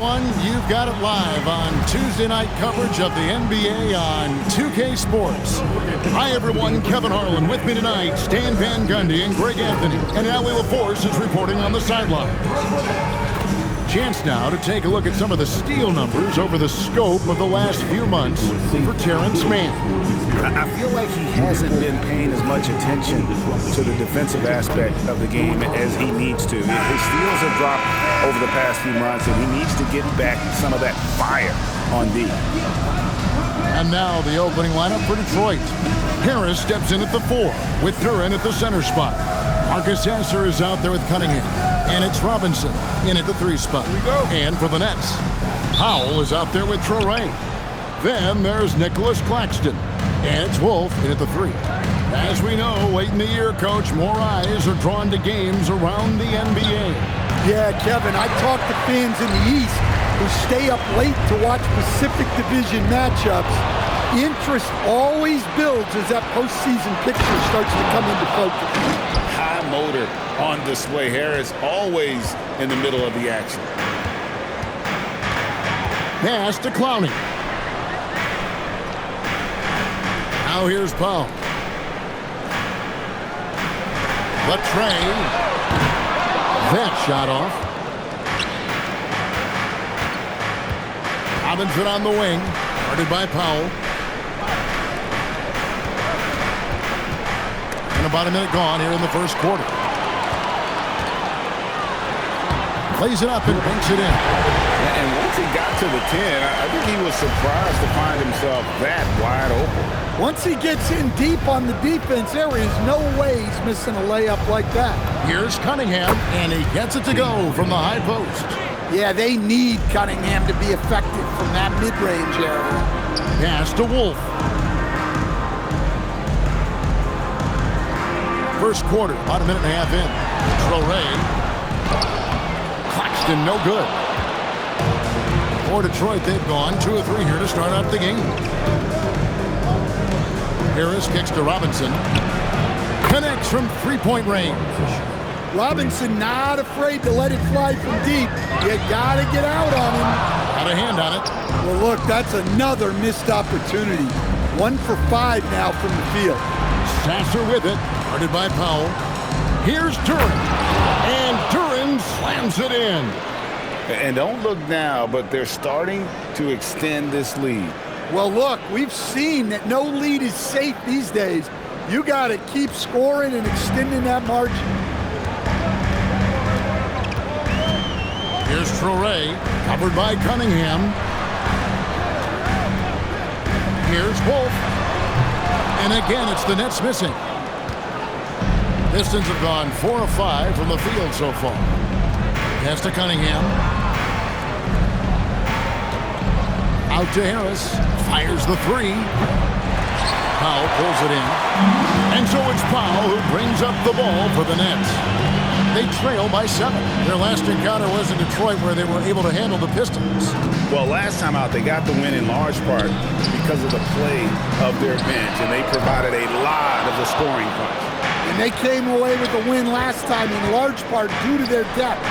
You've got it live on Tuesday night coverage of the NBA on 2K Sports. Hi everyone, Kevin Harlan with me tonight, Stan Van Gundy and Greg Anthony. And Ali LaForce is reporting on the sideline. Chance now to take a look at some of the steal numbers over the scope of the last few months for Terrence Mann. I feel like he hasn't been paying as much attention to the defensive aspect of the game as he needs to. His steals have dropped over the past few months, and he needs to get back some of that fire on D. And now the opening lineup for Detroit. Harris steps in at the 4, with Duren at the center spot. Marcus Sasser is out there with Cunningham. And it's Robinson in at the 3 spot. Here we go. And for the Nets, Powell is out there with Traore. Then there's Nicholas Claxton. And it's Wolf in at the 3. As we know, late in the year, Coach, more eyes are drawn to games around the NBA. Yeah, Kevin, I talk to fans in the East who stay up late to watch Pacific Division matchups. Interest always builds as that postseason picture starts to come into focus. High motor on display. Harris always in the middle of the action. Pass to Clowney. Now here's Powell. Latrey. That shot off. Robinson on the wing. Guarded by Powell. And about a minute gone here in the first quarter. Plays it up and banks it in. And once he got to the 10, I think he was surprised to find himself that wide open. Once he gets in deep on the defense, there is no way he's missing a layup like that. Here's Cunningham, and he gets it to go from the high post. Yeah, they need Cunningham to be effective from that mid-range area. Pass to Wolf. First quarter, about a minute and a half in. Traore. Claxton, no good. For Detroit, they've gone 2 of 3 here to start out the game. Harris kicks to Robinson. Connects from three-point range. Robinson not afraid to let it fly from deep. You gotta get out on him. Got a hand on it. Well, look, that's another missed opportunity. 1 for 5 now from the field. Sasser with it. Guarded by Powell. Here's Duren. And Duren slams it in. And don't look now, but they're starting to extend this lead. Well, look, we've seen that no lead is safe these days. You got to keep scoring and extending that margin. Here's Traore, covered by Cunningham. Here's Wolf. And again, it's the Nets missing. Pistons have gone 4 of 5 from the field so far. Pass to Cunningham. Out to Harris. Fires the 3. Powell pulls it in. And so it's Powell who brings up the ball for the Nets. They trail by 7. Their last encounter was in Detroit where they were able to handle the Pistons. Well, last time out, they got the win in large part because of the play of their bench, and they provided a lot of the scoring punch. And they came away with the win last time in large part due to their depth.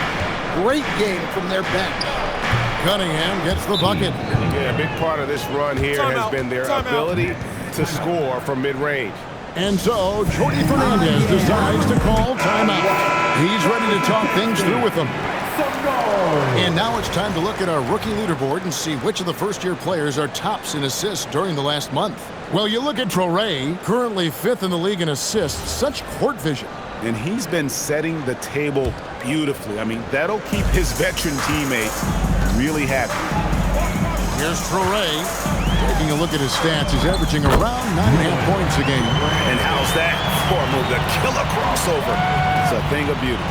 Great game from their bench. Cunningham gets the bucket. Yeah, a big part of this run here has been their ability to score from mid-range. And so, Jordi Fernandez decides to call timeout. He's ready to talk things through with them. And now it's time to look at our rookie leaderboard and see which of the first-year players are tops in assists during the last month. Well, you look at Traore, currently 5th in the league in assists. Such court vision. And he's been setting the table beautifully. I mean, that'll keep his veteran teammates really happy. Here's Traore. Taking a look at his stats, he's averaging around 9.5 points a game. And how's that for a move? The killer crossover. It's a thing of beauty.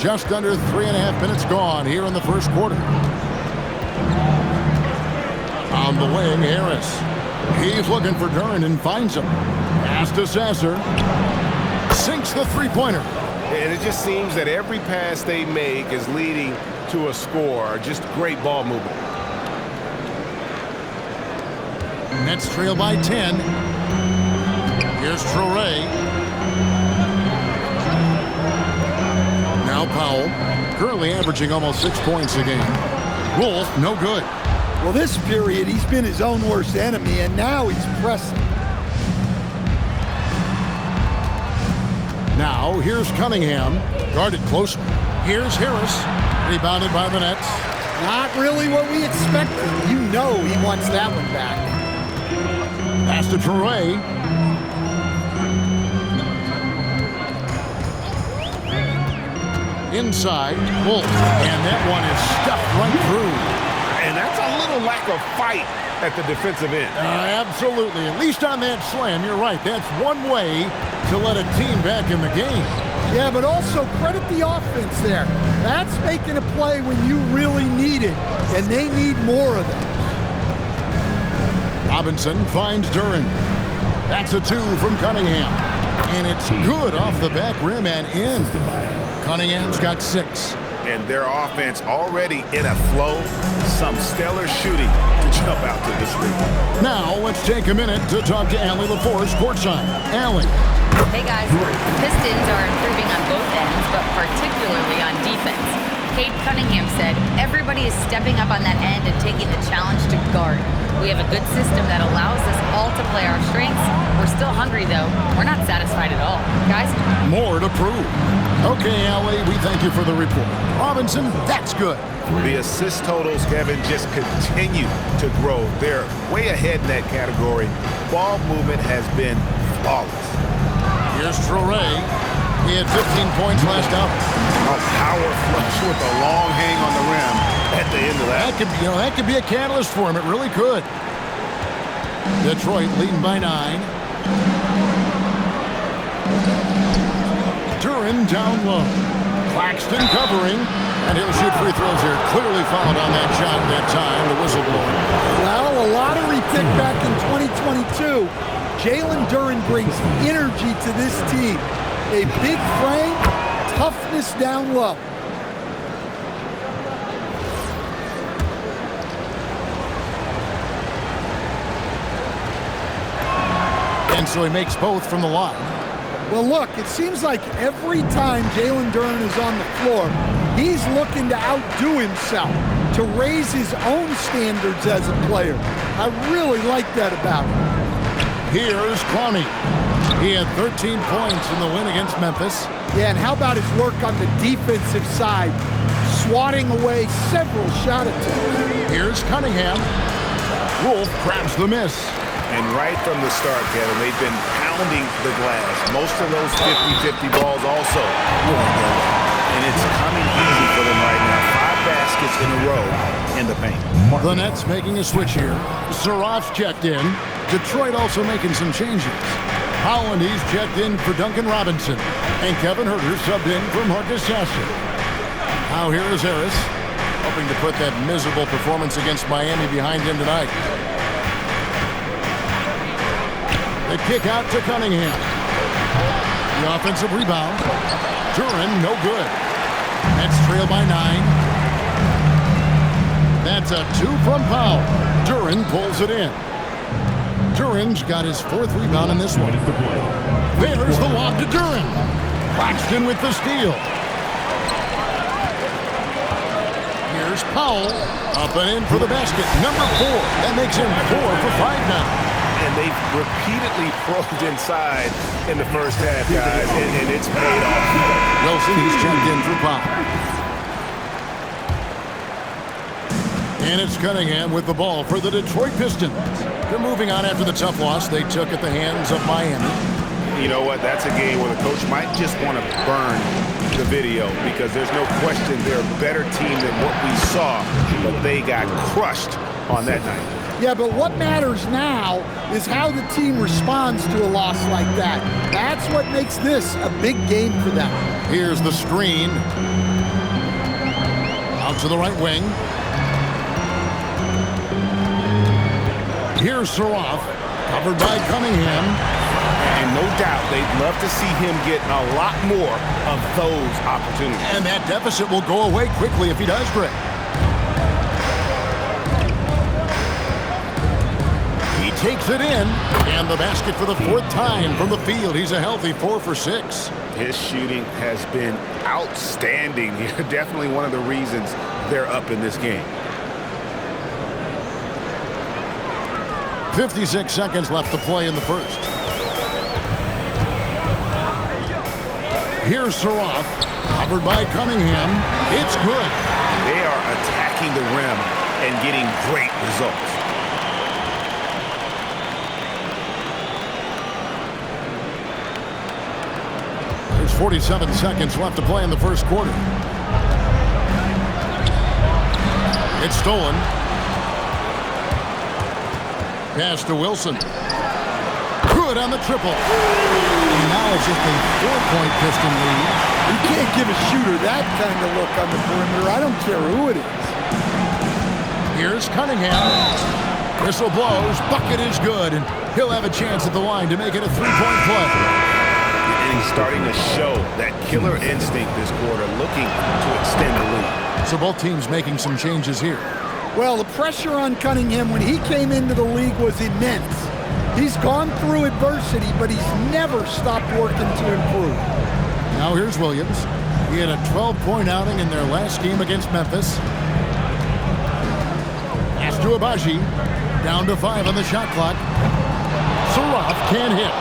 Just under 3.5 minutes gone here in the first quarter. On the wing, Harris. He's looking for Duren and finds him. Pass to Sasser. Sinks the three-pointer. And it just seems that every pass they make is leading to a score. Just great ball movement. Nets trail by 10. Here's Traore. Now Powell, currently averaging almost 6 points a game. Wolf, no good. Well, this period, he's been his own worst enemy, and now he's pressing. Now, here's Cunningham, guarded close. Here's Harris, rebounded by the Nets. Not really what we expected. You know he wants that one back. Pass to Traore. Inside, Wolf, and that one is stuffed right through. And that's a little lack of fight at the defensive end. Absolutely. At least on that slam, you're right. That's one way to let a team back in the game. Yeah, but also credit the offense there. That's making a play when you really need it, and they need more of it. Robinson finds Duren. That's a 2 from Cunningham. And it's good off the back rim and in. Cunningham's got 6. And their offense already in a flow. Some stellar shooting to jump out to this league. Now, let's take a minute to talk to Allie LaForce courtside. Allie. Hey guys, Pistons are improving on both ends, but particularly on defense. Cade Cunningham said, everybody is stepping up on that end and taking the challenge to guard. We have a good system that allows us all to play our strengths. We're still hungry though. We're not satisfied at all. Guys? More to prove. Okay, Allie, we thank you for the report. Robinson, that's good. The assist totals, Kevin, just continue to grow. They're way ahead in that category. Ball movement has been flawless. Here's Traore. He had 15 points last out. A power flush with a long hang on the rim at the end of that. That could be a catalyst for him. It really could. Detroit leading by 9. Duren down low. Claxton covering. And he'll shoot free throws here. Clearly fouled on that shot that time. The whistle blowing. Well, a lottery pick back in 2022. Jalen Duren brings energy to this team. A big frame, toughness down low. And so he makes both from the line. Well, look, it seems like every time Jalen Duren is on the floor, he's looking to outdo himself, to raise his own standards as a player. I really like that about him. Here's Kwame. He had 13 points in the win against Memphis. Yeah, and how about his work on the defensive side, swatting away several shot attempts. Here's Cunningham. Wolf grabs the miss. And right from the start, Kevin, they've been pounding the glass. Most of those 50-50 balls also going their way. And it's coming easy for them right now. 5 baskets in a row in the paint. The Nets making a switch here. Surratt's checked in. Detroit also making some changes. Holland, he's checked in for Duncan Robinson. And Kevin Huerter subbed in for Marcus Sasser. Now here is Harris, hoping to put that miserable performance against Miami behind him tonight. The kick out to Cunningham. The offensive rebound. Duren, no good. Nets trail by 9. That's a 2 from Powell. Duren pulls it in. Duren's got his 4th rebound in this one. There's the lob to Duren. Claxton with the steal. Here's Powell. Up and in for the basket. Number 4. That makes him 4 for 5 now. And they've repeatedly probed inside in the first half, guys, and it's paid off. Wilson, he's checked in for Powell. And it's Cunningham with the ball for the Detroit Pistons. They're moving on after the tough loss they took at the hands of Miami. You know what? That's a game where the coach might just want to burn the video because there's no question they're a better team than what we saw, but they got crushed on that night. Yeah, but what matters now is how the team responds to a loss like that. That's what makes this a big game for them. Here's the screen. Out to the right wing. Here's Surratt, covered by Cunningham. And no doubt they'd love to see him get a lot more of those opportunities. And that deficit will go away quickly if he does, Greg. takes it in. And the basket for the 4th time from the field. He's a healthy 4 for 6. His shooting has been outstanding. Definitely one of the reasons they're up in this game. 56 seconds left to play in the first. Here's Saroff, covered by Cunningham. It's good. They are attacking the rim and getting great results. There's 47 seconds left to play in the first quarter. It's stolen. Pass to Wilson. Good on the triple. And now it's just a 4-point Piston lead. You can't give a shooter that kind of look on the perimeter. I don't care who it is. Here's Cunningham. Whistle blows. Bucket is good. And he'll have a chance at the line to make it a 3-point play. And he's starting to show that killer instinct this quarter, looking to extend the lead. So both teams making some changes here. Well, the pressure on Cunningham when he came into the league was immense. He's gone through adversity, but he's never stopped working to improve. Now here's Williams. He had a 12-point outing in their last game against Memphis. Pass to Abaji. Down to 5 on the shot clock. Saroff can't hit.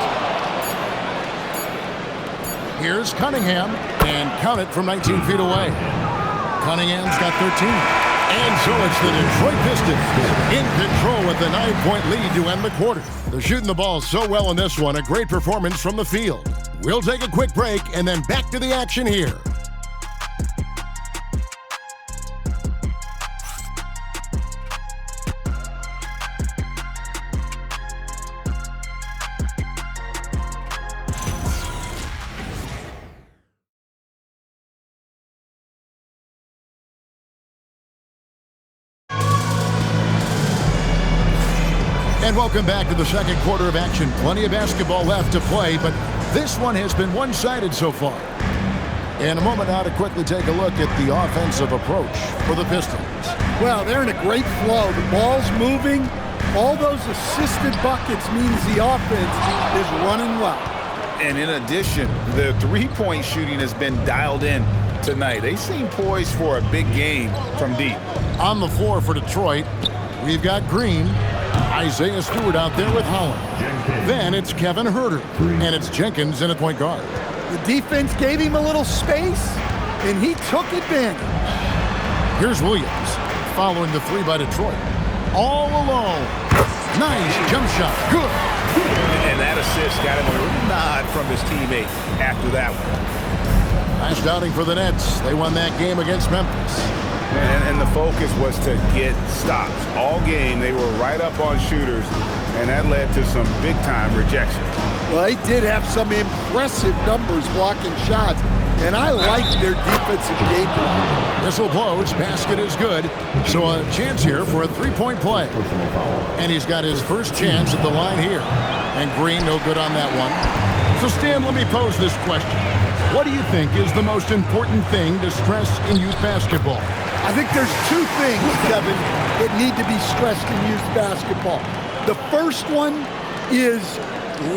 Here's Cunningham. And count it from 19 feet away. Cunningham's got 13. And so it's the Detroit Pistons in control with the 9-point lead to end the quarter. They're shooting the ball so well in this one. A great performance from the field. We'll take a quick break and then back to the action here. And welcome back to the second quarter of action. Plenty of basketball left to play, but this one has been one-sided so far. In a moment now to quickly take a look at the offensive approach for the Pistons. Well, they're in a great flow. The ball's moving. All those assisted buckets means the offense is running well. And in addition, the three-point shooting has been dialed in tonight. They seem poised for a big game from deep. On the floor for Detroit, we've got Green. Isaiah Stewart out there with Holland. Then it's Kevin Huerter, and it's Jenkins in at point guard. The defense gave him a little space, and he took advantage. Here's Williams, following the 3 by Detroit. All alone. Nice jump shot. Good. And that assist got him a nod from his teammate after that one. Last outing for the Nets. They won that game against Memphis. And the focus was to get stops. All game, they were right up on shooters, and that led to some big-time rejection. Well, they did have some impressive numbers blocking shots, and I like their defensive game plan. Whistle blows. Basket is good. So a chance here for a 3-point play. And he's got his first chance at the line here. And Green no good on that one. So, Stan, let me pose this question. What do you think is the most important thing to stress in youth basketball? I think there's 2 things, Kevin, that need to be stressed in youth basketball. The first one is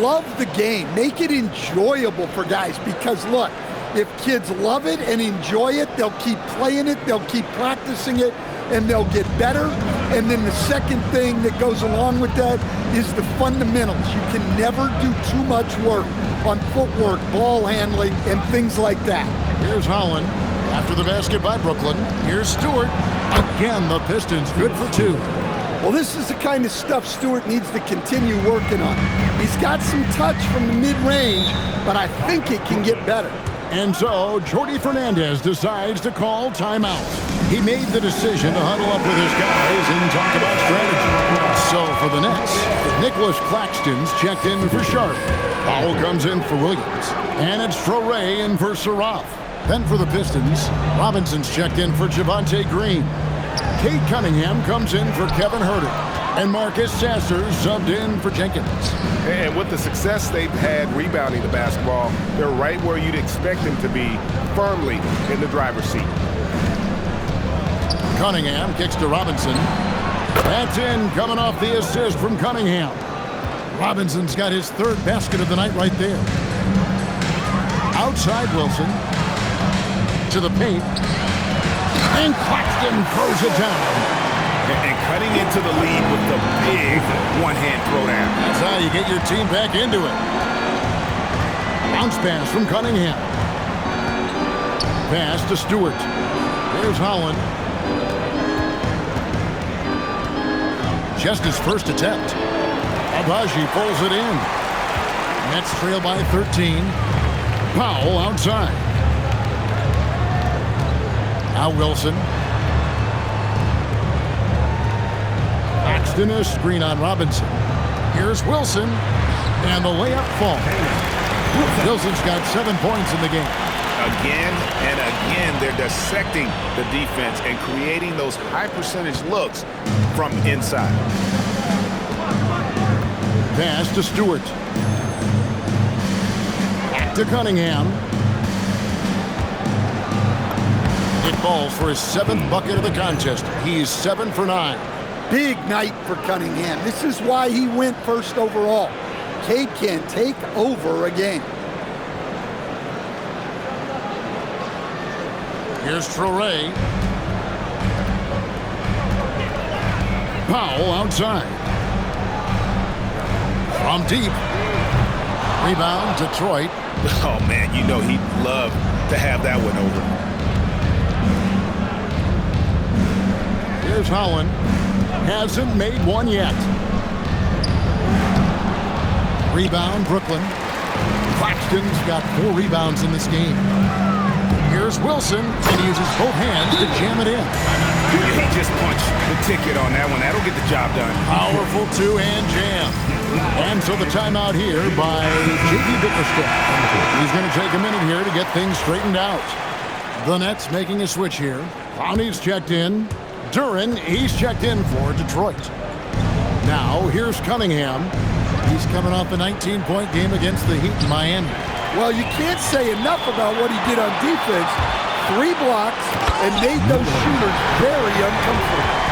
love the game. Make it enjoyable for guys because, look, if kids love it and enjoy it, they'll keep playing it, they'll keep practicing it, and they'll get better. And then the second thing that goes along with that is the fundamentals. You can never do too much work on footwork, ball handling, and things like that. Here's Holland. After the basket by Brooklyn, here's Stewart. Again, the Pistons good for 2. Well, this is the kind of stuff Stewart needs to continue working on. He's got some touch from the mid-range, but I think it can get better. And so, Jordi Fernandez decides to call timeout. He made the decision to huddle up with his guys and talk about strategy. So, for the Nets, Nicholas Claxton's checked in for Sharp. Powell comes in for Williams. And it's Traoré in for Saroff. Then for the Pistons, Robinson's checked in for Javonte Green. Cade Cunningham comes in for Kevin Huerter. And Marcus Sasser subbed in for Jenkins. And with the success they've had rebounding the basketball, they're right where you'd expect them to be, firmly in the driver's seat. Cunningham kicks to Robinson. That's in, coming off the assist from Cunningham. Robinson's got his third basket of the night right there. Outside Wilson. To the paint. And Claxton throws it down. And cutting into the lead with the big one-hand throwdown. That's how you get your team back into it. Bounce pass from Cunningham. Pass to Stewart. There's Holland. Just his first attempt. Abaji pulls it in. Nets trail by 13. Powell outside. Now Wilson. Paxton, a screen on Robinson. Here's Wilson. And the layup falls. Wilson's got 7 points in the game. Again and again, they're dissecting the defense and creating those high-percentage looks from inside. Pass to Stewart. Back to Cunningham. It falls for his 7th bucket of the contest. He's 7 for 9. Big night for Cunningham. This is why he went first overall. Cade can take over a game. Here's Traore. Powell outside. From deep. Rebound, Detroit. Oh, man, you know he'd love to have that one over. Here's Holland. Hasn't made one yet. Rebound, Brooklyn. Claxton's got 4 rebounds in this game. Here's Wilson, and he uses both hands to jam it in. He just punched the ticket on that one. That'll get the job done. Powerful 2-hand jam. And so the timeout here by J.D. Bickerstaff. He's going to take a minute here to get things straightened out. The Nets making a switch here. Clowney's checked in. Duren, he's checked in for Detroit. Now, here's Cunningham. He's coming off a 19-point game against the Heat in Miami. Well, you can't say enough about what he did on defense. 3 blocks and made those shooters very uncomfortable.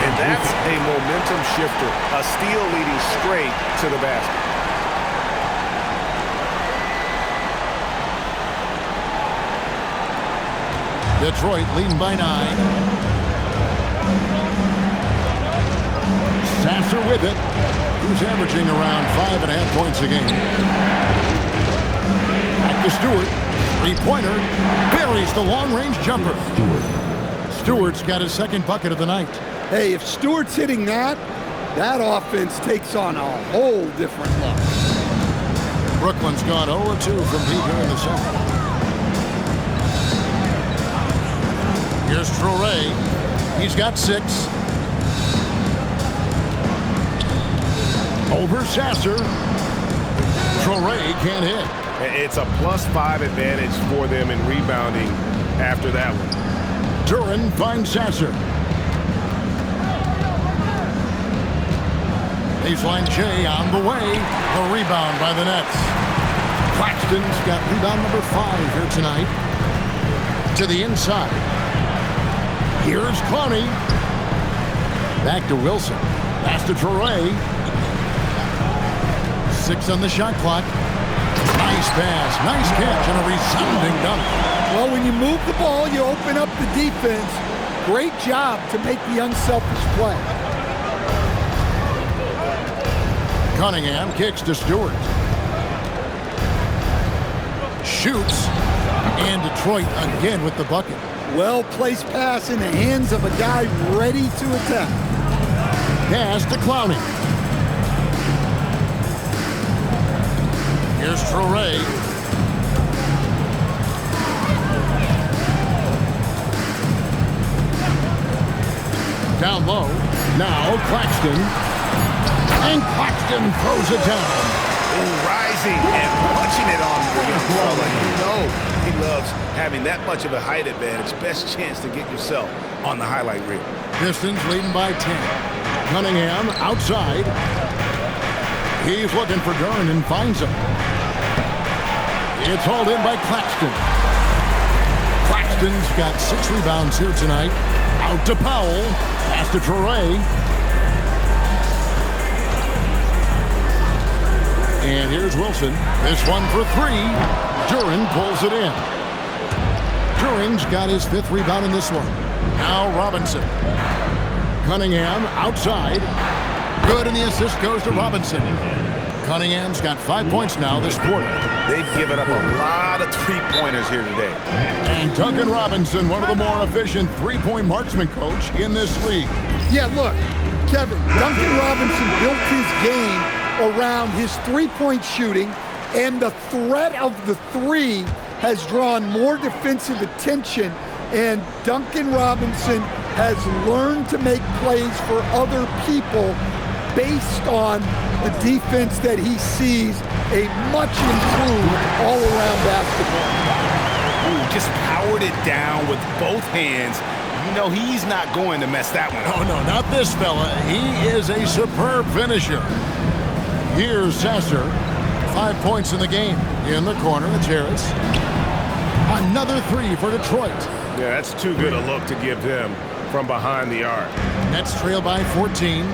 And that's a momentum shifter. A steal leading straight to the basket. Detroit leading by 9. Sasser with it. Who's averaging around 5.5 points a game. Back to Stewart. 3-pointer. Buries the long-range jumper. Stewart's got his 2nd bucket of the night. Hey, if Stewart's hitting that, that offense takes on a whole different look. Brooklyn's gone 0-2 from deep here in the 2nd. Here's Traore. He's got 6. Over Sasser. Traore can't hit. It's a +5 advantage for them in rebounding after that one. Duren finds Sasser. Baseline J on the way. The rebound by the Nets. Claxton's got rebound number 5 here tonight. To the inside. Here's Clowney. Back to Wilson. Pass to Traore. 6 on the shot clock. Nice pass, nice catch, and a resounding dunk. Well, when you move the ball, you open up the defense. Great job to make the unselfish play. Cunningham kicks to Stewart. Shoots. And Detroit again with the bucket. Well-placed pass in the hands of a guy ready to attack. Pass to Clowney. Here's Traore. Down low. Now Claxton. And Claxton throws it down. Rising and punching it on the young fella. You know he loves having that much of a height advantage. Best chance to get yourself on the highlight reel. Pistons leading by 10. Cunningham outside. He's looking for Duren and finds him. It's hauled in by Claxton. Claxton's got 6 rebounds here tonight. Out to Powell. Pass to Traore. And here's Wilson. This one for three. Duren pulls it in. Duren's got his 5th rebound in this one. Now Robinson. Cunningham outside. Good, and the assist goes to Robinson. Cunningham's got 5 points now this quarter. They've given up a lot of three-pointers here today. And Duncan Robinson, one of the more efficient three-point marksman coach in this league. Yeah, look, Kevin, Duncan Robinson built his game around his three-point shooting, and the threat of the three has drawn more defensive attention, and Duncan Robinson has learned to make plays for other people based on the defense that he sees a much improved all-around basketball. Ooh, just powered it down with both hands. You know he's not going to mess that one up. Oh, no, not this fella. He is a superb finisher. Here's Sasser. 5 points in the game. In the corner, it's Harris. Another three for Detroit. Yeah, that's too good a look to give them from behind the arc. Nets trail by 14.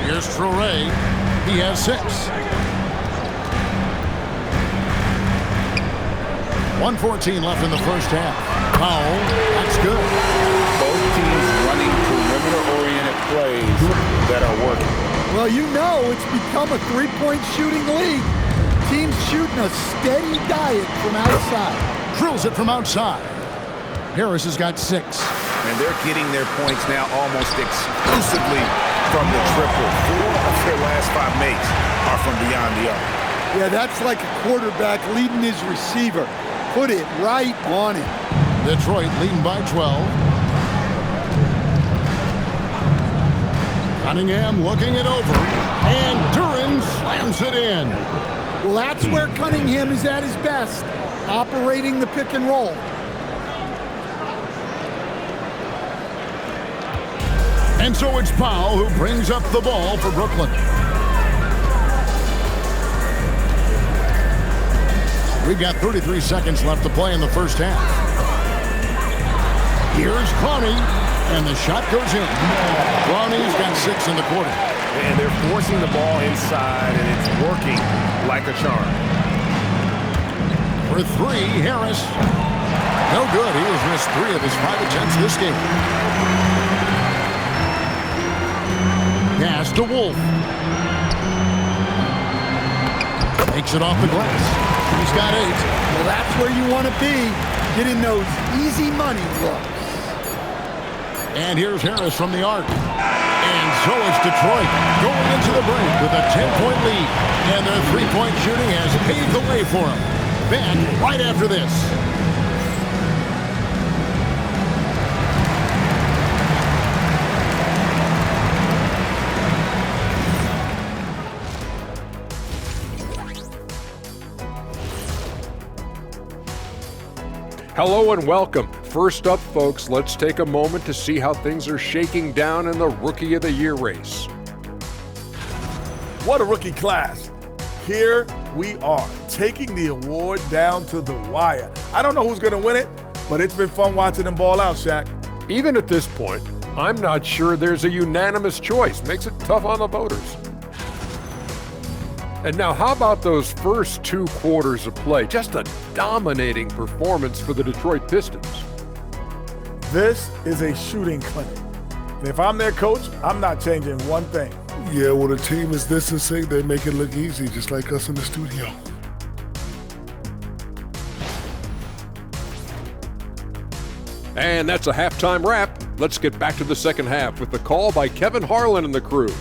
Here's Traoré. He has 6. 1:14 left in the first half. Powell, that's good. Both teams running perimeter-oriented plays that are working. Well, you know it's become a three-point shooting league. Teams shooting a steady diet from outside. Drills it from outside. Harris has got 6. And they're getting their points now almost exclusively from the triple. 4 of their last 5 makes are from beyond the arc. Yeah, that's like a quarterback leading his receiver. Put it right on him. Detroit leading by 12. Cunningham looking it over. And Duren slams it in. Well, that's where Cunningham is at his best, operating the pick and roll. And so it's Powell who brings up the ball for Brooklyn. We've got 33 seconds left to play in the first half. Here's Clowney, and the shot goes in. Clowney's got 6 in the quarter. And they're forcing the ball inside, and it's working like a charm. For 3, Harris. No good. He has missed 3 of his 5 attempts this game. Pass to Wolf. Takes it off the glass. He's got 8. Well, that's where you want to be, getting those easy money looks. And here's Harris from the arc. And so it's Detroit going into the break with a 10-point lead. And their three-point shooting has paved the way for them. Back right after this. Hello and welcome. First up, folks, let's take a moment to see how things are shaking down in the Rookie of the Year race. What a rookie class. Here we are, taking the award down to the wire. I don't know who's going to win it, but it's been fun watching them ball out, Shaq. Even at this point, I'm not sure there's a unanimous choice. Makes it tough on the voters. And now, how about those first 2 quarters of play? Just a dominating performance for the Detroit Pistons. This is a shooting clinic. And if I'm their coach, I'm not changing one thing. Yeah, when a team is this in sync, they make it look easy, just like us in the studio. And that's a halftime wrap. Let's get back to the second half with the call by Kevin Harlan and the crew.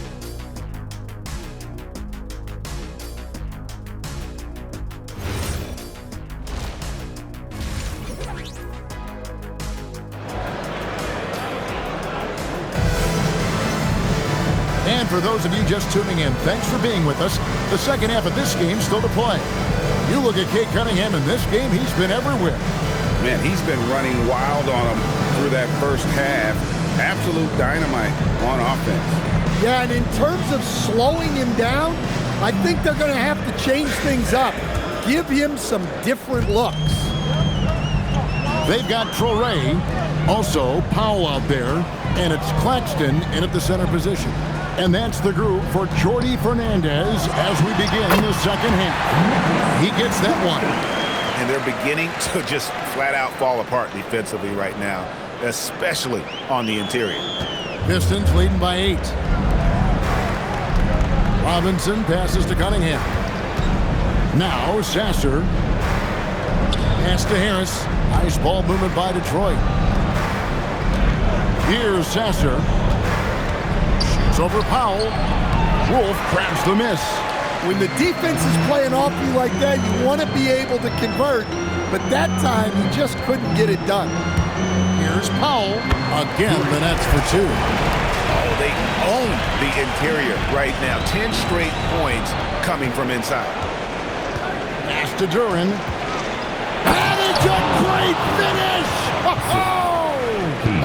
And for those of you just tuning in, thanks for being with us. The second half of this game still to play. You look at Cade Cunningham in this game, he's been everywhere. Man, he's been running wild on them through that first half. Absolute dynamite on offense. Yeah, and in terms of slowing him down, I think they're going to have to change things up. Give him some different looks. They've got Traoré, also Powell out there, and it's Claxton in at the center position. And that's the group for Jordi Fernandez as we begin the second half. He gets that one. And they're beginning to just flat out fall apart defensively right now, especially on the interior. Pistons leading by 8. Robinson passes to Cunningham. Now Sasser. Pass to Harris. Nice ball movement by Detroit. Here's Sasser. Shoots over Powell. Wolf grabs the miss. When the defense is playing off you like that, you want to be able to convert, but that time he just couldn't get it done. Here's Powell. Again, the Nets for 2. Oh, they own the interior right now. 10 straight points coming from inside. Pass to Duren. And it's a great finish!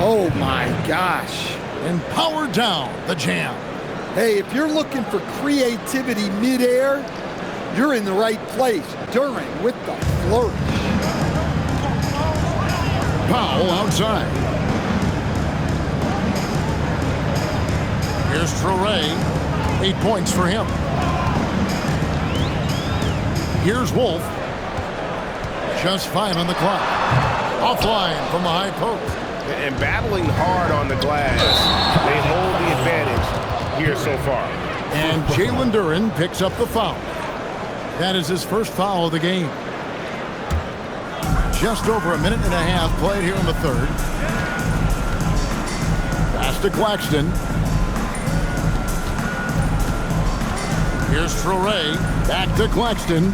Oh my gosh. And powered down the jam. Hey, if you're looking for creativity midair, you're in the right place. Duren with the flourish. Powell outside. Here's Traore. 8 points for him. Here's Wolf. Just 5 on the clock. Offline from the high post. And battling hard on the glass, they hold the advantage here so far. And Jalen Duren picks up the foul. That is his first foul of the game. Just over a minute and a half played here in the third. Pass to Claxton. Here's Traore. Back to Claxton.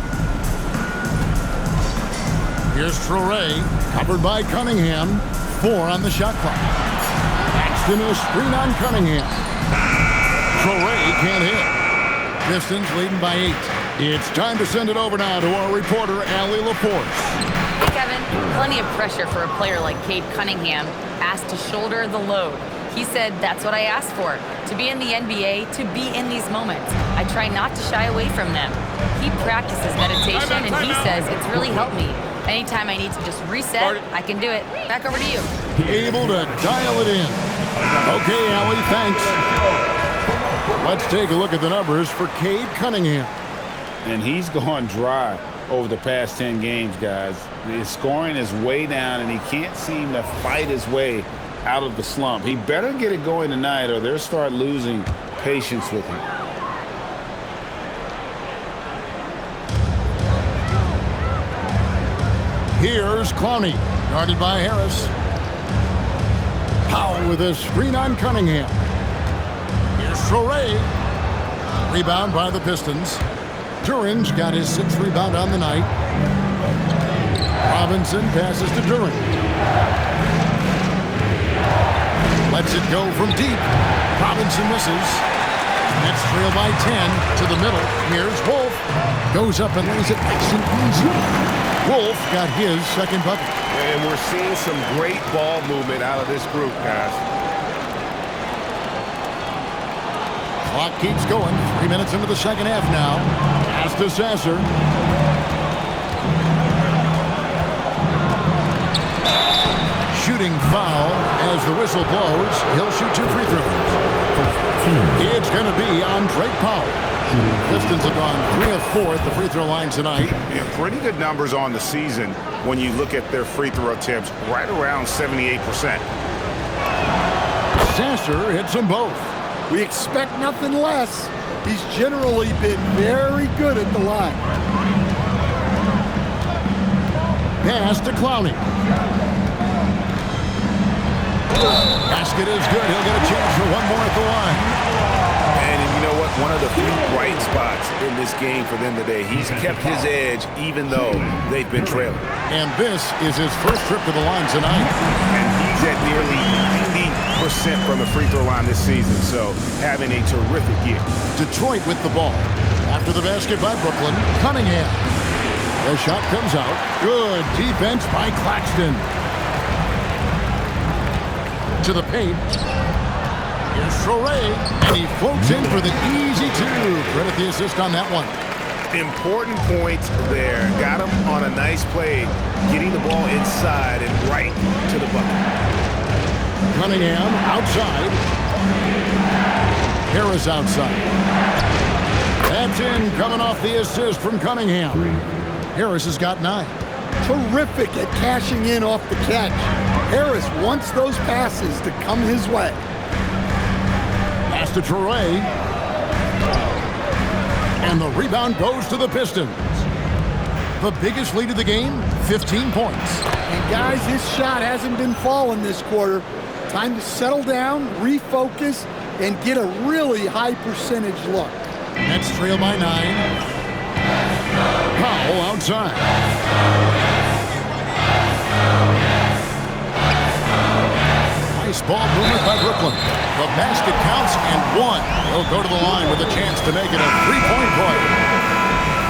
Here's Traore. Covered by Cunningham. 4 on the shot clock. Claxton a screen on Cunningham. Traore can't hit. Pistons leading by 8. It's time to send it over now to our reporter, Allie LaForce. Hey, Kevin, plenty of pressure for a player like Cade Cunningham, asked to shoulder the load. He said, that's what I asked for, to be in the NBA, to be in these moments. I try not to shy away from them. He practices meditation, and he says it's really helped me. Anytime I need to just reset, I can do it. Back over to you. Able to dial it in. Okay, Allie, thanks. Let's take a look at the numbers for Cade Cunningham. And he's gone dry over the past 10 games, guys. His scoring is way down, and he can't seem to fight his way out of the slump. He better get it going tonight, or they'll start losing patience with him. Here's Clowney, guarded by Harris. Powell with a screen on Cunningham. Here's Traore. Rebound by the Pistons. Duren's got his 6th rebound on the night. Robinson passes to Duren. Lets it go from deep. Robinson misses. Nets trail by 10 to the middle. Here's Wolf. Goes up and lays it nice and easy. Wolf got his 2nd bucket. And we're seeing some great ball movement out of this group, guys. Clock keeps going. 3 minutes into the second half now. Pass to Sasser. Shooting foul as the whistle blows. He'll shoot 2 free throws. It's going to be on Drake Powell. Pistons have gone 3 of 4 at the free throw line tonight. Yeah, pretty good numbers on the season when you look at their free throw attempts, right around 78%. Sasser hits them both. We expect nothing less. He's generally been very good at the line. Pass to Clowney. Basket is good. He'll get a chance for one more at the line. And you know what? One of the few bright spots in this game for them today. He's kept his edge even though they've been trailing. And this is his first trip to the line tonight. And he's at nearly 90% from the free throw line this season, so having a terrific year. Detroit with the ball. After the basket by Brooklyn, Cunningham. The shot comes out. Good defense by Claxton. To the paint. Here's Traore, and he floats in for the easy 2. Credit the assist on that one. Important points there. Got him on a nice play, getting the ball inside and right to the bucket. Cunningham outside. Harris outside. That's in, coming off the assist from Cunningham. Harris has got 9. Terrific at cashing in off the catch. Harris wants those passes to come his way. Pass to Toure. And the rebound goes to the Pistons. The biggest lead of the game, 15 points. And guys, his shot hasn't been falling this quarter. Time to settle down, refocus, and get a really high percentage look. Nets trail by 9. Powell outside. Nice ball movement by Brooklyn. The basket counts and 1. He'll go to the line with a chance to make it a 3-point play.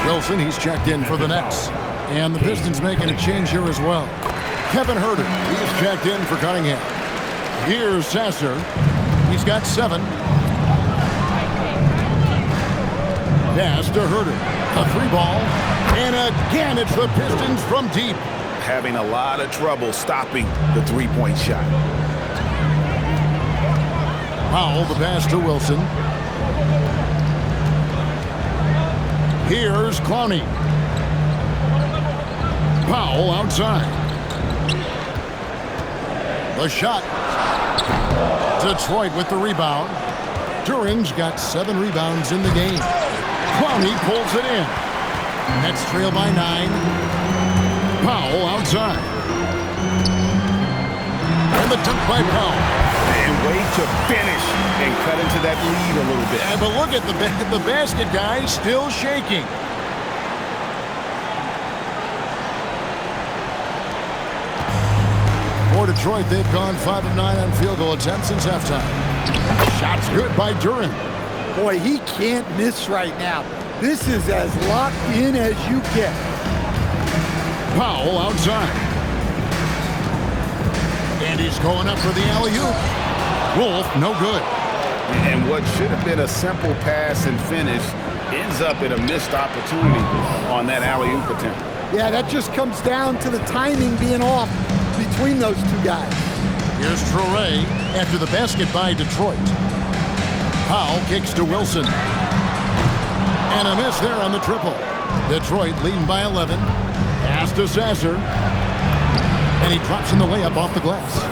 Wilson, he's checked in for the Nets. And the Pistons making a change here as well. Kevin Huerter, he's checked in for Cunningham. Here's Sasser. He's got 7. Pass to Huerter. A 3 ball. And again, it's the Pistons from deep. Having a lot of trouble stopping the 3-point shot. Powell, the pass to Wilson. Here's Clowney. Powell outside. The shot. Detroit with the rebound. Duran's got 7 rebounds in the game. Clowney pulls it in. Nets trail by 9. Powell outside. And the dunk by Powell. And way to finish and cut into that lead a little bit. Yeah, but look at the basket guy still shaking. For Detroit, they've gone 5 of 9 on field goal attempts since halftime. Shots good by Duran. Boy, he can't miss right now. This is as locked in as you get. Powell outside. And he's going up for the alley-oop. Wolf, no good. And what should have been a simple pass and finish ends up in a missed opportunity on that alley-oop attempt. Yeah, that just comes down to the timing being off between those two guys. Here's Toure after the basket by Detroit. Powell kicks to Wilson. And a miss there on the triple. Detroit leading by 11. Pass to Sasser. And he drops in the layup off the glass.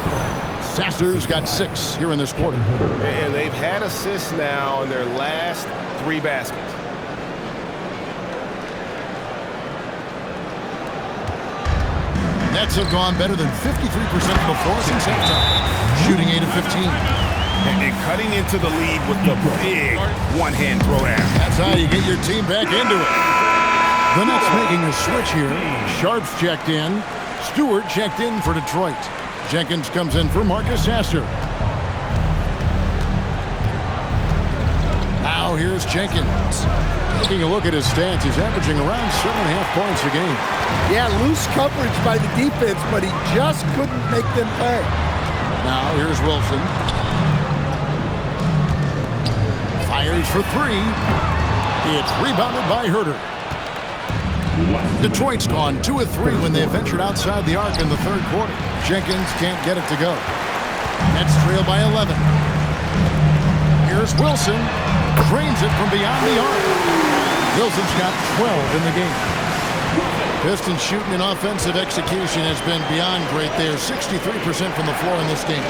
Sasser's got 6 here in this quarter. And they've had assists now in their last 3 baskets. Nets have gone better than 53% from the floor since halftime, shooting 8 of 15. And cutting into the lead with the big one-hand throwdown. That's how you get your team back into it. The Nets making a switch here. Sharps checked in. Stewart checked in for Detroit. Jenkins comes in for Marcus Sasser. Now here's Jenkins. Taking a look at his stats, he's averaging around 7.5 points a game. Yeah, loose coverage by the defense, but he just couldn't make them pay. Now here's Wilson. Fires for 3. It's rebounded by Huerter. Detroit's gone 2 of 3 when they ventured outside the arc in the third quarter. Jenkins can't get it to go. Nets trail by 11. Here's Wilson. Drains it from beyond the arc. Wilson's got 12 in the game. Pistons shooting and offensive execution has been beyond great there. 63% from the floor in this game.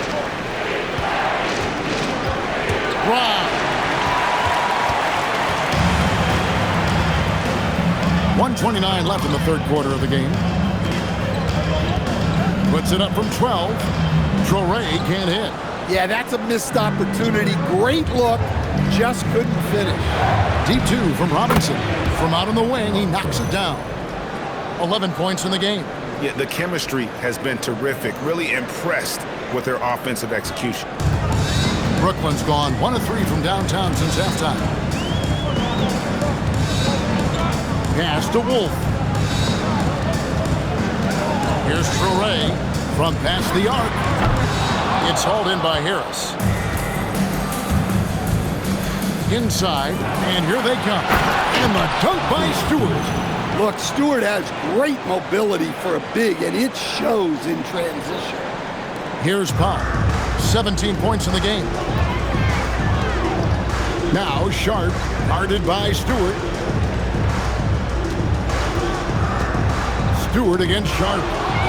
Wow. 1:29 left in the third quarter of the game. Puts it up from 12. Toure can't hit. Yeah, that's a missed opportunity. Great look, just couldn't finish. Deep 2 from Robinson. From out on the wing, he knocks it down. 11 points in the game. Yeah, the chemistry has been terrific. Really impressed with their offensive execution. Brooklyn's gone 1 of 3 from downtown since halftime. Pass to Wolf. Here's Toure from past the arc. It's hauled in by Harris. Inside, and here they come. And the dunk by Stewart. Look, Stewart has great mobility for a big, and it shows in transition. Here's Powell. 17 points in the game. Now Sharp, guarded by Stewart. Stewart against Sharp.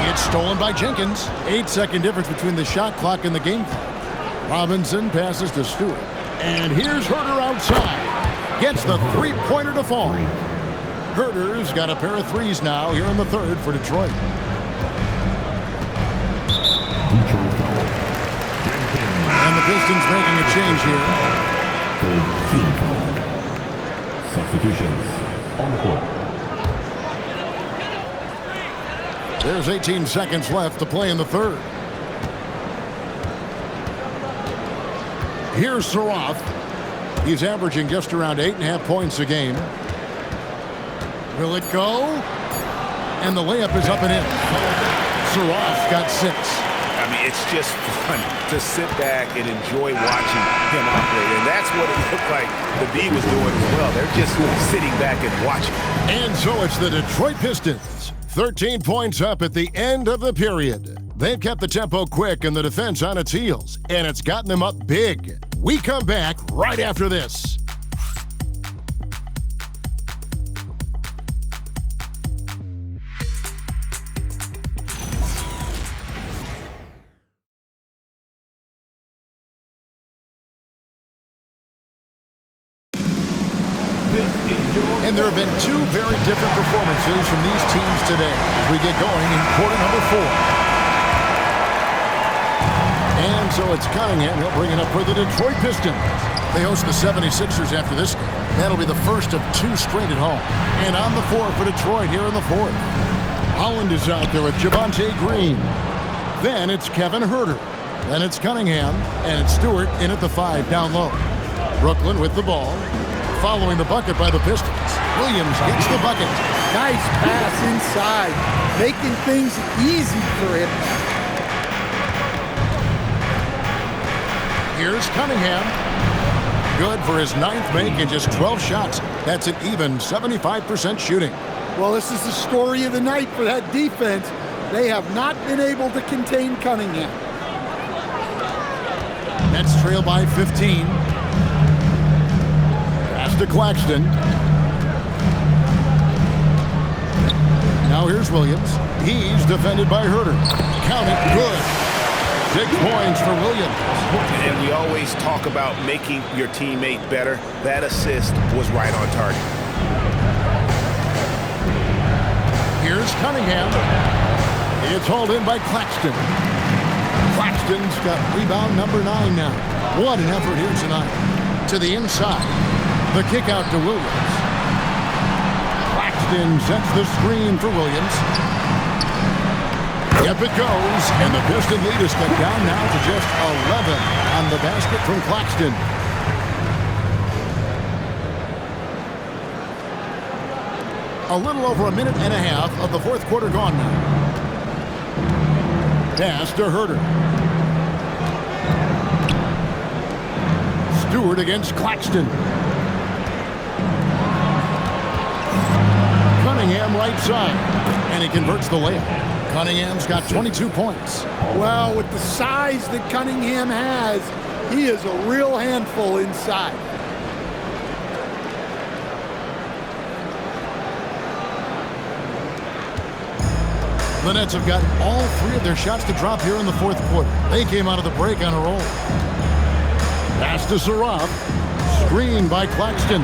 It's stolen by Jenkins. 8-second difference between the shot clock and the game clock. Robinson passes to Stewart. And here's Herter outside. Gets the three-pointer to fall. Herter's got a pair of threes now here in the third for Detroit. And the Pistons making a change here. Substitutions on the court. There's 18 seconds left to play in the third. Here's Saroff. He's averaging just around 8.5 points a game. Will it go? And the layup is up and in. Saroff got 6. I mean, it's just fun to sit back and enjoy watching him operate. And that's what it looked like the D was doing as well. They're just sitting back and watching. And so it's the Detroit Pistons. 13 points up at the end of the period. They've kept the tempo quick and the defense on its heels, and it's gotten them up big. We come back right after this. And there have been two very different performances from these teams today as we get going in quarter number 4. And so it's Cunningham. He'll bring it up for the Detroit Pistons. They host the 76ers after this game. That'll be the first of 2 straight at home. And on the floor for Detroit here in the 4th. Holland is out there with Javonte Green. Then it's Kevin Herter. Then it's Cunningham. And it's Stewart in at the 5 down low. Brooklyn with the ball. Following the bucket by the Pistons. Williams gets the bucket. Nice pass inside, making things easy for him. Here's Cunningham. Good for his 9th make and just 12 shots. That's an even 75% shooting. Well, this is the story of the night for that defense. They have not been able to contain Cunningham. Nets trail by 15. To Claxton. Now here's Williams. He's defended by Herter. Count it. Good. 6 points for Williams. And we always talk about making your teammate better. That assist was right on target. Here's Cunningham. It's hauled in by Claxton. Claxton's got rebound number 9 now. What an effort here tonight. To the inside. The kick out to Williams. Claxton sets the screen for Williams. Yep, it goes. And the Piston lead is cut down now to just 11 on the basket from Claxton. A little over a minute and a half of the 4th quarter gone now. Pass to Herter. Stewart against Claxton. Cunningham right side, and he converts the layup. Cunningham's got 22 points. Well, with the size that Cunningham has, he is a real handful inside. The Nets have got all 3 of their shots to drop here in the 4th quarter. They came out of the break on a roll. Pass to Saroff. Screen by Claxton.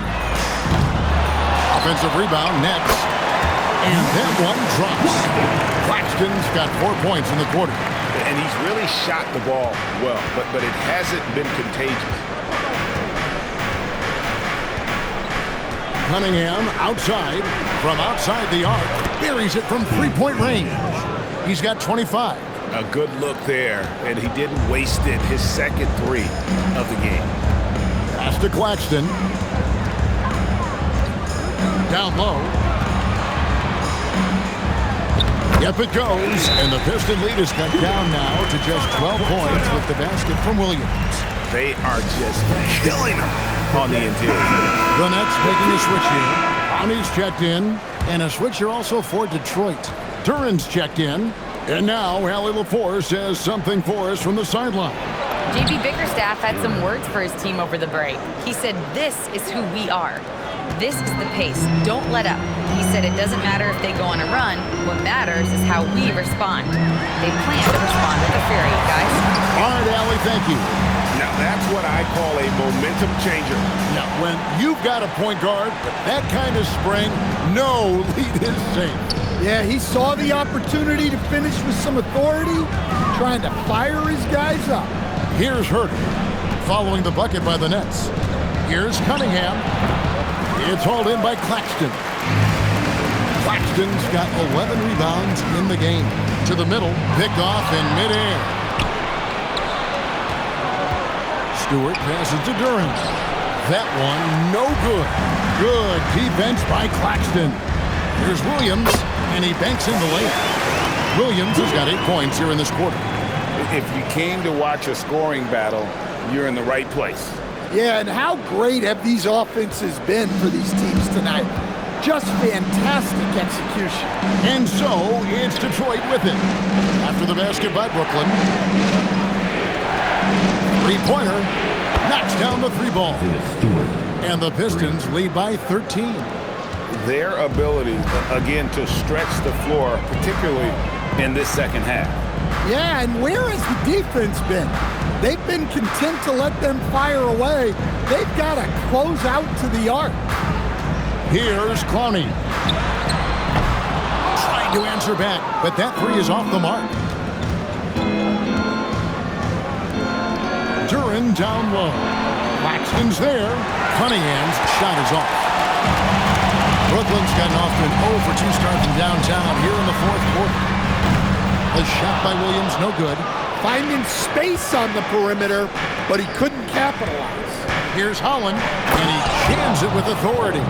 Offensive rebound, Nets. And that one drops. Claxton's got 4 points in the quarter. And he's really shot the ball well, but it hasn't been contagious. Cunningham outside, from outside the arc, buries it from 3-point range. He's got 25. A good look there, and he didn't waste it. His second 3 of the game. Pass to Claxton. Down low. Yep, it goes. And the Piston lead is cut down now to just 12 points with the basket from Williams. They are just killing him on the interior. The Nets making a switch here. Brownie's checked in. And a switch here also for Detroit. Duran's checked in. And now Allie LaForce has something for us from the sideline. JB Bickerstaff had some words for his team over the break. He said, "This is who we are. This is the pace. Don't let up." He said it doesn't matter if they go on a run. What matters is how we respond. They plan to respond with a fury, guys. All right, Allie, thank you. Now, that's what I call a momentum changer. Now, when you've got a point guard with that kind of spring, no lead is safe. Yeah, he saw the opportunity to finish with some authority, trying to fire his guys up. Here's Herter, following the bucket by the Nets. Here's Cunningham. It's hauled in by Claxton. Claxton's got 11 rebounds in the game. To the middle, picked off in midair. Stewart passes to Durant. That one, no good. Good defense by Claxton. Here's Williams, and he banks in the lane. Williams has got 8 points here in this quarter. If you came to watch a scoring battle, you're in the right place. Yeah, and how great have these offenses been for these teams tonight? Just fantastic execution. And so, it's Detroit with it. After the basket by Brooklyn. Three-pointer. Knocks down the 3 ball. And the Pistons lead by 13. Their ability, again, to stretch the floor, particularly in this second half. Yeah, and where has the defense been? They've been content to let them fire away. They've got to close out to the arc. Here's Clowney. Trying to answer back, but that 3 is off the mark. Duran down low. Claxton's there. Cunningham's shot is off. Brooklyn's gotten off to an 0 for 2 start from downtown here in the 4th quarter. A shot by Williams, no good. Finding space on the perimeter, but he couldn't capitalize. Here's Holland, and he jams it with authority.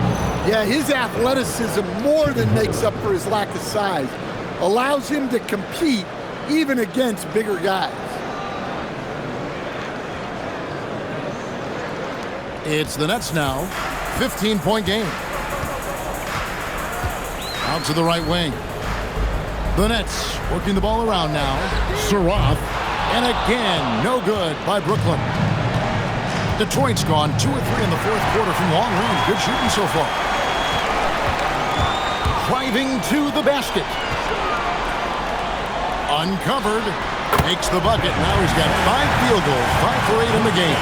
Yeah, his athleticism more than makes up for his lack of size. Allows him to compete even against bigger guys. It's the Nets now. 15-point game. Out to the right wing. The Nets working the ball around now. Sarath. And again, no good by Brooklyn. Detroit's gone 2 of 3 in the 4th quarter from long range. Good shooting so far. Driving to the basket. Uncovered. Makes the bucket. Now he's got 5 field goals. 5 for 8 in the game.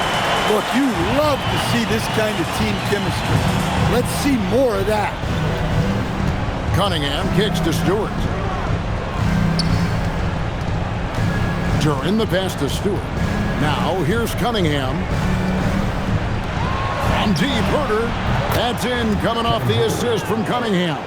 Look, you love to see this kind of team chemistry. Let's see more of that. Cunningham kicks to Stewart. Duran the pass to Stewart. Now here's Cunningham. From deep, Herter. That's in, coming off the assist from Cunningham.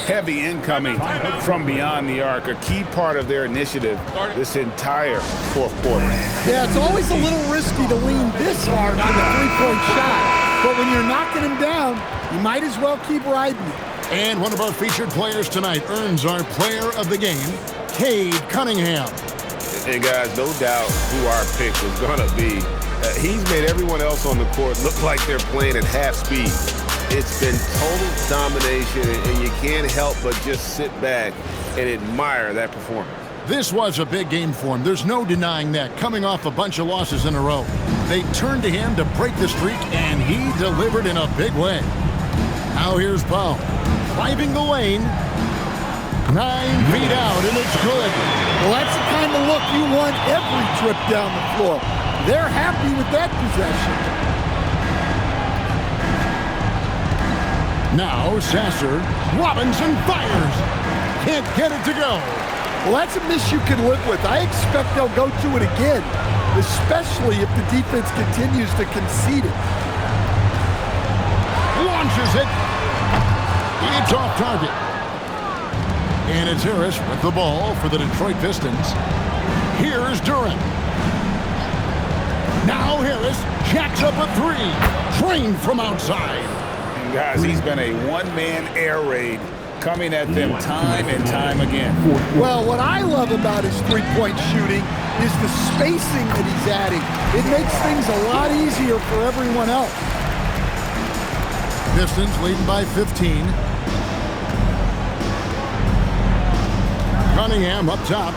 Heavy incoming from beyond the arc, a key part of their initiative this entire 4th quarter. Yeah, it's always a little risky to lean this hard on the 3-point shot. But when you're knocking him down, you might as well keep riding it. And one of our featured players tonight earns our player of the game, Cade Cunningham. And guys, no doubt who our pick was going to be. He's made everyone else on the court look like they're playing at half speed. It's been total domination, and you can't help but just sit back and admire that performance. This was a big game for him. There's no denying that, coming off a bunch of losses in a row. They turned to him to break the streak, and he delivered in a big way. Now here's Powell, driving the lane. 9 feet out, and it's good. Well, that's the kind of look you want every trip down the floor. They're happy with that possession. Now Sasser, Robinson fires. Can't get it to go. Well, that's a miss you can live with. I expect they'll go to it again, especially if the defense continues to concede it. Launches it. It's off target. And it's Harris with the ball for the Detroit Pistons. Here's Durant. Now Harris jacks up a 3. Trained from outside. And guys, he's been a one-man air raid coming at them time and time again. Well, what I love about his 3-point shooting is the spacing that he's adding. It makes things a lot easier for everyone else. Pistons leading by 15. Cunningham up top.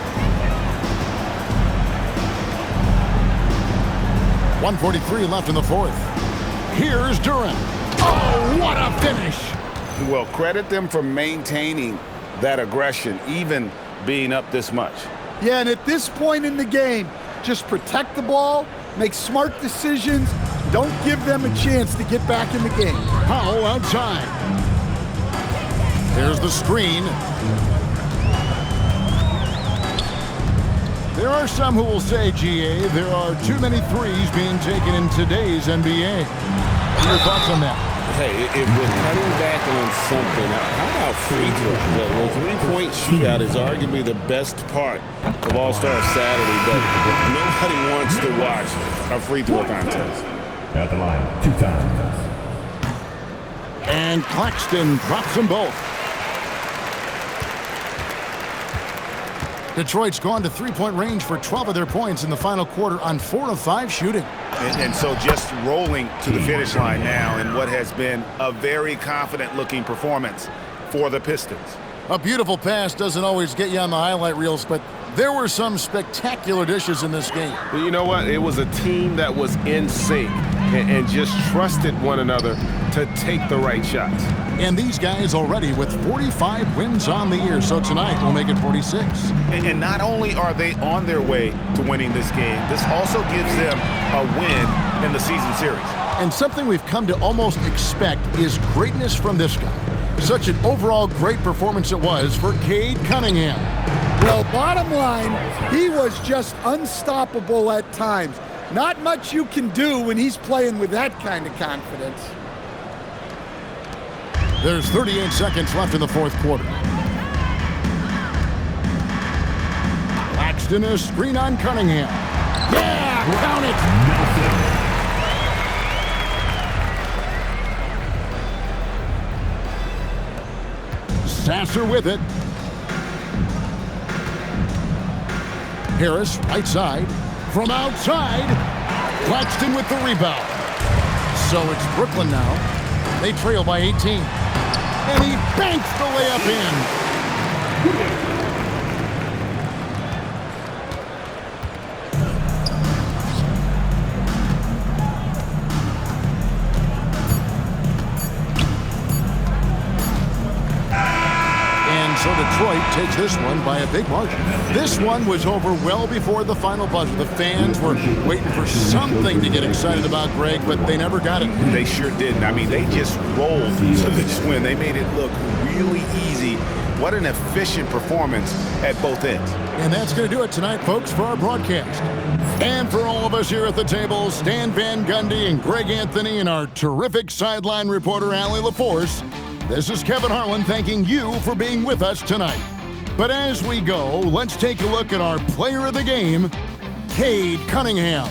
1:43 left in the fourth. Here's Durant. Oh, what a finish! Well, credit them for maintaining that aggression, even being up this much. Yeah, and at this point in the game, just protect the ball, make smart decisions, don't give them a chance to get back in the game. Powell outside. There's the screen. There are some who will say, GA, there are too many threes being taken in today's NBA. What are your thoughts on that? Hey, if we're cutting back on something, how about free throw? Well, three-point shootout is arguably the best part of All-Star Saturday, but nobody wants to watch a free throw contest. At the line, 2 times. And Claxton drops them both. Detroit's gone to three-point range for 12 of their points in the final quarter on 4 of 5 shooting. And so just rolling to the finish line now in what has been a very confident-looking performance for the Pistons. A beautiful pass doesn't always get you on the highlight reels, but there were some spectacular dishes in this game. Well, you know what? It was a team that was in sync and just trusted one another to take the right shots. And these guys already with 45 wins on the year, so tonight will make it 46. And not only are they on their way to winning this game, this also gives them a win in the season series. And something we've come to almost expect is greatness from this guy. Such an overall great performance it was for Cade Cunningham. Well, bottom line, he was just unstoppable at times. Not much you can do when he's playing with that kind of confidence. There's 38 seconds left in the fourth quarter. Claxton, a screen on Cunningham. Yeah, count it. Sasser with it. Harris, right side. From outside, Claxton with the rebound. So it's Brooklyn now. They trail by 18. And he banks the layup in. So Detroit takes this one by a big margin. This one was over well before the final buzzer. The fans were waiting for something to get excited about, Greg, but they never got it. They sure didn't. I mean, they just rolled to this win. They made it look really easy. What an efficient performance at both ends. And that's going to do it tonight, folks, for our broadcast. And for all of us here at the table, Stan Van Gundy and Greg Anthony and our terrific sideline reporter, Allie LaForce, this is Kevin Harlan thanking you for being with us tonight. But as we go, let's take a look at our player of the game, Cade Cunningham.